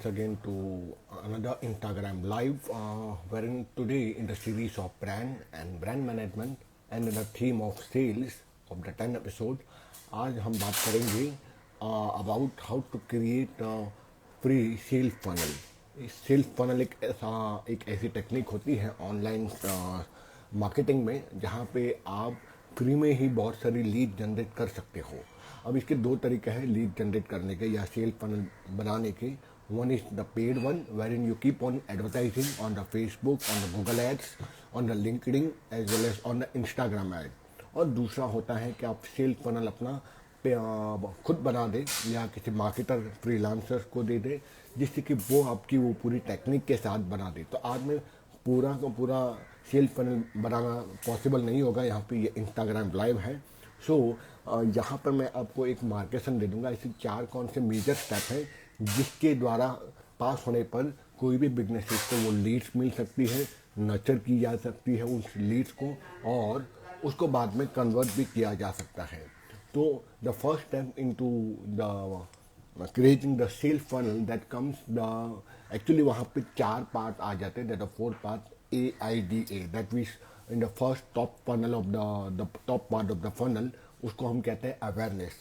once again to another Instagram Live, wherein today in the series of brand and brand management and in the theme of sales of the 10 episode, आज हम बात करेंगे about how to create a free sales funnel. Sales funnel एक ऐसी technique होती है online marketing में जहाँ पे आप फ्री में ही बहुत सारी लीड जनरेट कर सकते हो. अब इसके दो तरीके हैं लीड जनरेट करने के या सेल फनल बनाने के. One is the paid one where in you keep on advertising on the Facebook, on the Google ads, on the LinkedIn as well as on the Instagram ad. और दूसरा होता है कि आप सेल फनल अपना खुद बना दे या किसी मार्केटर फ्रीलांसर्स को दे दे जिससे कि वो आपकी वो पूरी टेक्निक के साथ बना दे. तो आज में पूरा का पूरा सेल फनल बनाना पॉसिबल नहीं होगा. यहाँ पे ये इंस्टाग्राम लाइव है. सो यहाँ पर मैं आपको एक मार्केशन दे दूँगा. ऐसे चार कौन से मेजर स्टेप हैं जिसके द्वारा पास होने पर कोई भी बिजनेस को वो लीड्स मिल सकती है, नर्चर की जा सकती है उस लीड्स को और उसको बाद में कन्वर्ट भी किया जा सकता है. तो the first step into the creating the sale funnel that comes the actually वहाँ पे चार पार्ट आ जाते हैं. That the fourth part AIDA that means in the first top funnel of the top part of the funnel उसको हम कहते हैं अवेयरनेस.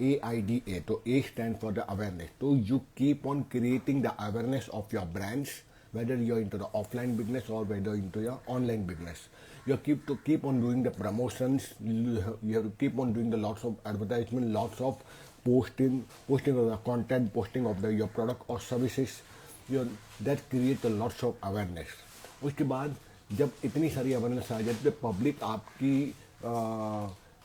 AIDA तो A stand for the awareness. तो you keep on creating the awareness of your brands whether you're into the offline business or whether into your online business. You keep on doing the promotions. You have to keep on doing the lots of advertisement, lots of posting of the content, posting of your product or services. That create a lots of awareness. उसके बाद जब इतनी सारी awareness आ जाती है तो public आपकी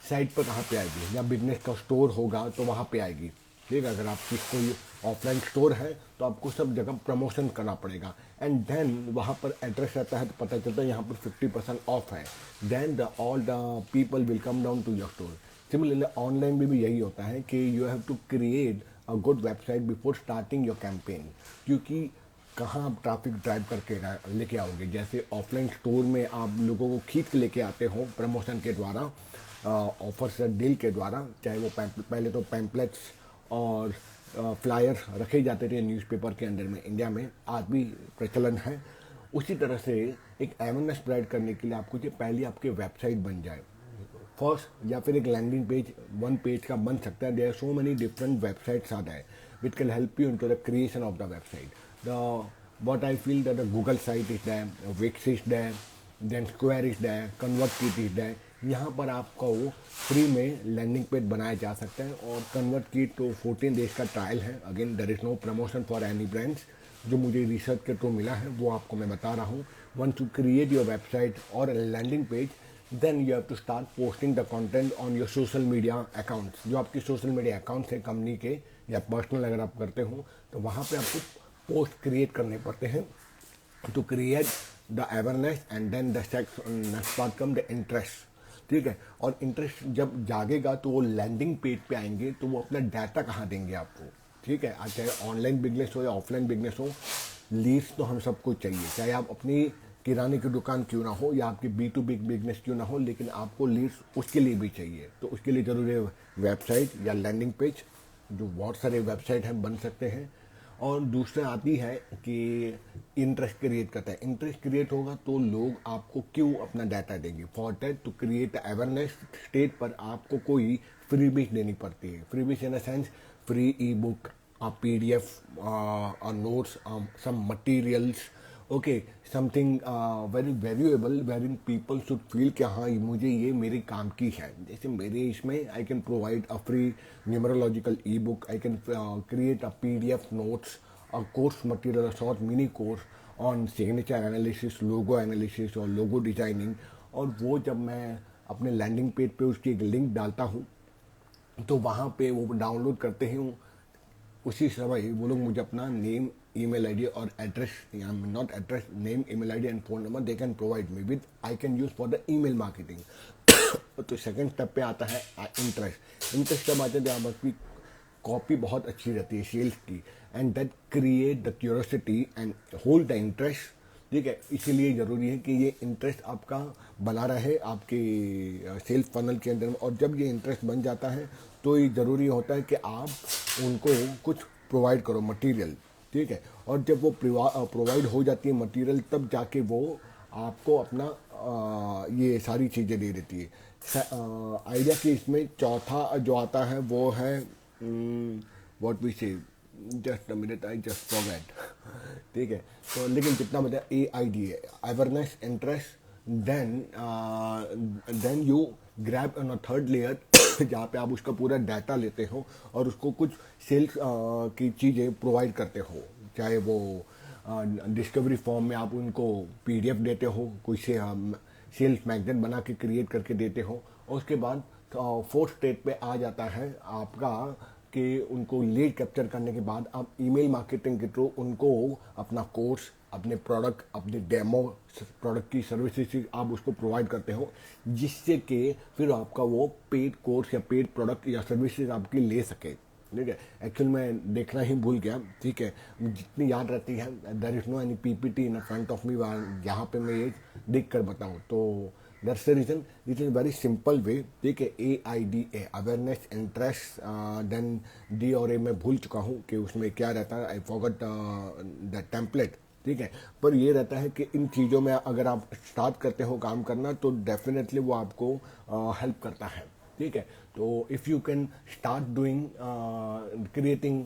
site पर कहाँ पे आएगी या बिजनेस का स्टोर होगा तो वहाँ पे आएगी. ठीक है, अगर आपकी कोई ऑफलाइन स्टोर है तो आपको सब जगह प्रमोशन करना पड़ेगा. एंड देन वहाँ पर एड्रेस रहता है तो पता चलता है यहाँ पर 50% ऑफ है. Then all the people will come down to your store. Similarly online में भी यही होता है कि you have to create a good website before starting your campaign. क्योंकि कहाँ आप ट्रैफिक ड्राइव करके लेके आओगे. जैसे ऑफलाइन स्टोर में आप लोगों को खींच के लेके आते हो प्रमोशन के द्वारा, ऑफर्स या डील के द्वारा, चाहे वो पहले तो पैम्पलेट्स और फ्लायर रखे जाते थे न्यूज़पेपर के अंदर में. इंडिया में आज भी प्रचलन है. उसी तरह से एक अवेयरनेस स्प्रेड करने के लिए आपको जो पहले आपके वेबसाइट बन जाए फर्स्ट, या फिर एक लैंडिंग पेज वन पेज का बन सकता है. There are so many different websites are there which can help you into the creation of the website. What I feel that the Google site is there, Wix is there, then Square is there, ConvertKit is there. यहाँ पर आपको free में landing page बनाया जा सकता है. और ConvertKit तो 14 डेज का ट्रायल है. Again there is no promotion for any brands. जो मुझे रिसर्च के थ्रू मिला है वो आपको मैं बता रहा हूँ. Once to create your website और landing page, then you have to start posting the content on your social media accounts. जो आपके सोशल मीडिया अकाउंट्स हैं कंपनी के या पर्सनल अगर आप करते हो तो वहाँ पे आपको पोस्ट क्रिएट करने पड़ते हैं to create the awareness. And then the next part come the interest. ठीक है, और इंटरेस्ट जब जागेगा तो वो लैंडिंग पेज पे आएंगे तो वो अपना डाटा कहाँ देंगे आपको. ठीक है, चाहे ऑनलाइन बिजनेस हो या ऑफलाइन बिजनेस हो, लीड्स तो हम सबको चाहिए. चाहे आप अपनी किराने की दुकान क्यों ना हो या आपकी B2B बिजनेस क्यों ना हो, लेकिन आपको लीड्स उसके लिए भी चाहिए. तो उसके लिए ज़रूरी है वेबसाइट या लैंडिंग पेज. जो बहुत सारे वेबसाइट हैं बन सकते हैं. और दूसरा आती है कि इंटरेस्ट क्रिएट करता है. इंटरेस्ट क्रिएट होगा तो लोग आपको क्यों अपना डाटा देंगे. For that to create awareness state पर आपको कोई फ्री बीज देनी पड़ती है. Freebies in the sense free e book, PDF, notes, some materials, okay, something very valuable where in people should feel कि हाँ मुझे ये मेरे काम की है. जैसे मेरे इसमें I can provide a free numerological E book, I can create a PDF notes, a course material, short mini course on signature analysis, logo analysis और लोगो डिजाइनिंग. और वो जब मैं अपने लैंडिंग पेज पे उसकी एक लिंक डालता हूँ तो वहाँ पे वो डाउनलोड करते हैं. उसी समय वो लोग मुझे अपना नेम, ईमेल आईडी और address, not address, name, email ID and phone number they can provide me with, I can use for the email marketing. तो सेकंड स्टेप पे आता है इंटरेस्ट. इंटरेस्ट जब आते हैं जहाँ आपकी कॉपी बहुत अच्छी रहती है सेल्स की, and that create the curiosity and hold the interest. ठीक है, इसीलिए ज़रूरी है कि ये इंटरेस्ट आपका बना रहे आपके सेल्स फनल के अंदर. और जब ये इंटरेस्ट बन जाता है तो ये ज़रूरी होता है कि आप उनको कुछ प्रोवाइड करो मटेरियल. ठीक है। और जब वो प्रोवाइड हो जाती है मटेरियल, तब जाके वो आपको अपना ये सारी चीज़ें दे देती है। आइडिया की इसमें चौथा जो आता है वो है what we say, just a minute I just forget. ठीक है। तो लेकिन जितना मतलब AID है, awareness, interest, then you grab on a third layer जहाँ पे आप उसका पूरा डाटा लेते हो और उसको कुछ सेल्स की चीज़ें प्रोवाइड करते हो। चाहे वो डिस्कवरी फॉर्म में आप उनको PDF देते हो, कोई से सेल्स मैगजीन बना के क्रिएट करके देते हो। और उसके बाद फोर्थ स्टेज पे आ जाता है आपका कि उनको लीड कैप्चर करने के बाद आप ईमेल मार्केटिंग के थ्रू उनको अपना कोर्स, अपने प्रोडक्ट, अपने डेमो प्रोडक्ट की सर्विसेज आप उसको प्रोवाइड करते हो, जिससे कि फिर आपका वो पेड कोर्स या पेड प्रोडक्ट या सर्विसेज आपकी ले सके। ठीक है। एक्चुअल में देखना ही भूल गया। ठीक है। जितनी याद रहती है, there is no any PPT in front of me यहाँ पे मैं ये देख कर बताऊँ। तो that's the reason, it is very simple way. ठीक है। AIDA, awareness, interest, then D और A मैं भूल चुका हूँ कि उसमें क्या रहता है, आई फॉरगॉट द टेम्पलेट। ठीक है। पर ये रहता है कि इन चीज़ों में अगर आप स्टार्ट करते हो काम करना तो डेफिनेटली वो आपको हेल्प करता है। ठीक है। तो if you can start doing creating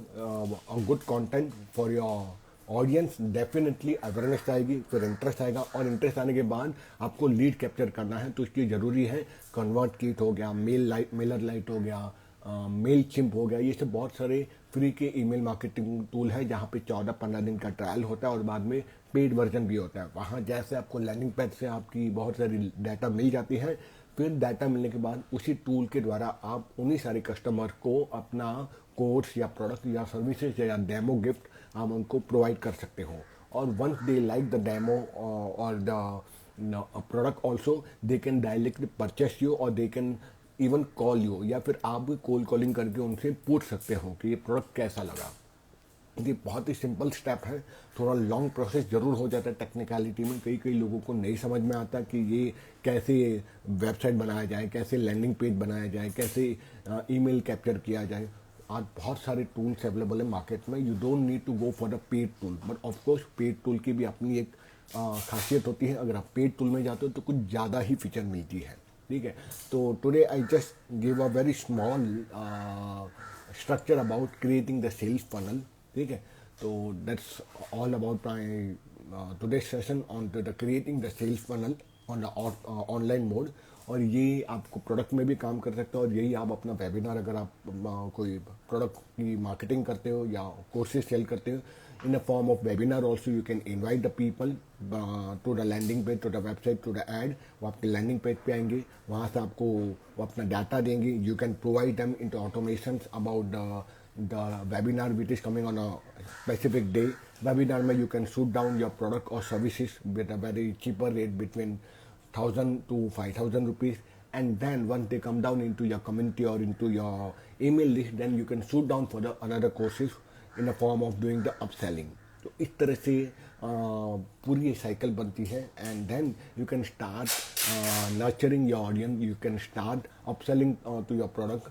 good content for your audience, definitely awareness आएगी, फिर इंटरेस्ट आएगा, और इंटरेस्ट आने के बाद आपको लीड कैप्चर करना है। तो इसके लिए ज़रूरी है कन्वर्ट किट हो गया, मेलर लाइट हो गया, मेल चिम्प हो गया। ये सब बहुत सारे फ्री के ईमेल मार्केटिंग टूल है जहाँ पे 14-15 दिन का ट्रायल होता है और बाद में पेड वर्जन भी होता है। वहाँ जैसे आपको लैंडिंग पेज से आपकी बहुत सारी डाटा मिल जाती है, फिर डाटा मिलने के बाद उसी टूल के द्वारा आप उन्हीं सारे कस्टमर को अपना कोर्स या प्रोडक्ट या सर्विसेज या डेमो गिफ्ट आप उनको प्रोवाइड कर सकते हो। और once they like the demo और the product also, they can directly purchase you और they can even call you, या फिर आप भी कॉलिंग करके उनसे पूछ सकते हो कि ये प्रोडक्ट कैसा लगा। ये बहुत ही सिंपल स्टेप है। थोड़ा लॉन्ग प्रोसेस ज़रूर हो जाता है टेक्निकलिटी में, कई लोगों को नहीं समझ में आता कि ये कैसे वेबसाइट बनाया जाए, कैसे लैंडिंग पेज बनाया जाए, कैसे ईमेल कैप्चर किया जाए। आज बहुत सारे टूल्स अवेलेबल है मार्केट में। You don't need to go for the paid tool, but of course paid tool की भी अपनी एक खासियत होती है। अगर आप पेड टूल में जाते हो तो कुछ ज़्यादा ही फीचर मिलती है। ठीक है। तो today I just give a very small structure about creating the sales funnel. ठीक है। तो that's all about my today's session on the creating the sales funnel on the online mode। और ये आपको प्रोडक्ट में भी काम कर सकता है, और यही आप अपना वेबिनार, अगर आप कोई प्रोडक्ट की मार्केटिंग करते हो या कोर्सेज सेल करते हो, in a form of webinar also you can invite the people to the landing page, to the website, to the ad। वो आपके लैंडिंग पेज पे आएंगे, वहाँ से आपको वो अपना डाटा देंगे। You can provide them into automations about the webinar which is coming on a specific day। webinar में you can shoot down your product or services with a very cheaper rate between 1000 to 5000 rupees, and then once they come down into your community or into your email list, then you can shoot down for the another courses in a form of doing the upselling। तो इस तरह से पूरी ये cycle बनती है, and then you can start nurturing your audience, you can start upselling to your product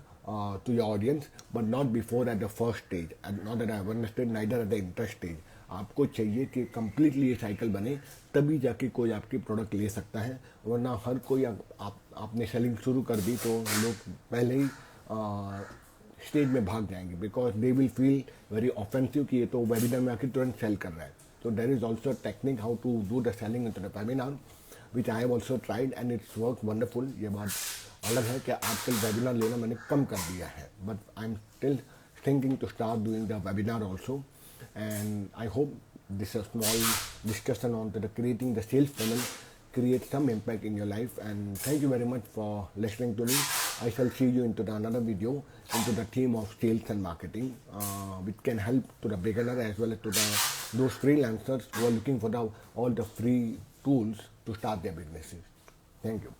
to your audience, but not before at the first stage, and not at the awareness stage, neither at the interest stage। आपको चाहिए कि completely ये cycle बने, तभी जाके कोई आपकी product ले सकता है। वरना हर कोई आपने सेलिंग शुरू कर दी तो लोग पहले ही स्टेज में भाग जाएंगे, because they will feel very offensive कि ये तो वेबिनार में आके तुरंत सेल कर रहा है। तो there is also technique how to do the selling in the webinar, which I have also tried and it's work wonderful. ये बात अलग है कि आजकल वेबिनार लेना मैंने कम कर दिया है, but I am still thinking to start doing the webinar also. And I hope this small discussion on the creating the sales funnel create some impact in your life, and thank you very much for listening to me. I shall see you into another video into the theme of sales and marketing, which can help to the beginner as well as to those freelancers who are looking for all the free tools to start their businesses. Thank you.